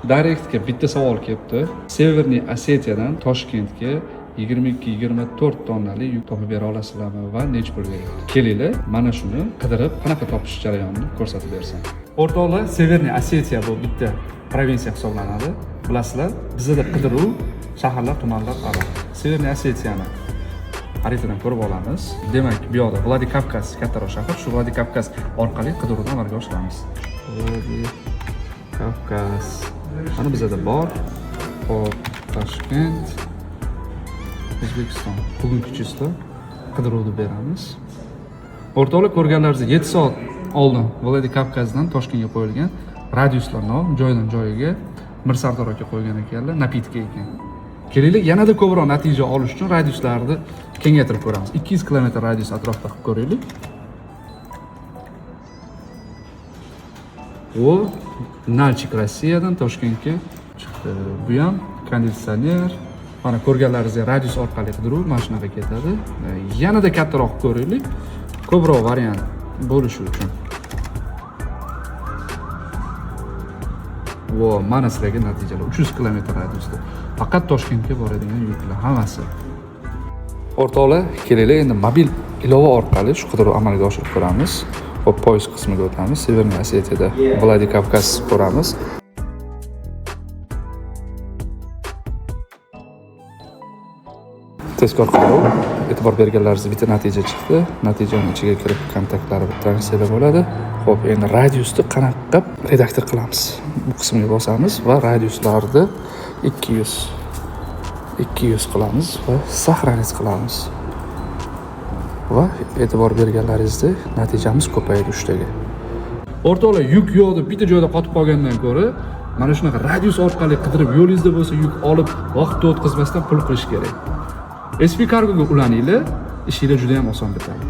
Directga bitta savol kelibdi. Severniy Osetiyadan Toshkentga 22-24 tonnali yuk topib bera olasizlarmi va necha pulga? Kelinglar, mana shuni qidirib, qanaqa topish jarayonini ko'rsatib bersam. O'rtoqlar, Severniy Osetiya bu bitta provinsiya hisoblanadi. Bilasizlar, bizda qidiruv shaharlar, tumanlar aro. Severniy Osetiyani xaritadan ko'rib olamiz. Demak, bu yoqda Vladikavkaz kattaroq shahar, shu Vladikavkaz orqali qidiruvni amalga oshiramiz. Vladikavkaz. Mana bizda bor. Hop, Toshkent, O'zbekiston. Bugungi chizda qidiruvni beramiz. O'rtoqlar, ko'rganlaringizdek 7 soat oldin Vladikavkazdan Toshkentga qo'yilgan radiuslarni joydan joyiga Mirsardor aka qo'ygan ekanlar, napitka ekan. Kelinglar, yanada ko'proq natija olish uchun radiuslarni kengaytirib ko'ramiz. 200 km radius atrofida qilib ko'raylik. Bu Nalchik Rossiyadan Toshkentga chiqdi. Bu ham konditsioner. Mana ko'rganlaringizdek radius orqali qidiruv mana shunaqa ketadi. Yanada kattaroq ko'raylik. Ko'proq variant bo'lishi uchun. Vo, mana sizlarga natijalar 300 km radiusda. Faqat Toshkentga boradigan yuklar hammasi. O'rtoqlar, kelinglar endi mobil ilova orqali shu qidiruv amalga oshirib ko'ramiz. Hop, poyezd qismiga o'tamiz. Severniy Osetiyada Vladikavkaz ko'ramiz. Tezkor qidiruv. E'tibor berganlaringiz bitta natija chiqdi. Natijaning ichiga kirib kontaktlari bitta bo'ladi. Xo'p, endi radiusni qanaqa redaktor qilamiz? Bu qismga bosamiz va radiuslarni 200 qilamiz va saqlanish qilamiz. Va e'tibor berganlaringizda natijamiz ko'paydi 3 taga. O'rtoqlar, yuk yo'qda bitta joyda qotib qolgandan ko'ra, mana shunaqa radius orqali qidirib, yo'lingizda bo'lsa yuk olib, vaqt o'tkazmasdan pul qilish kerak. SP Cargoga ulaninglar, ishinglar juda ham oson bitadi.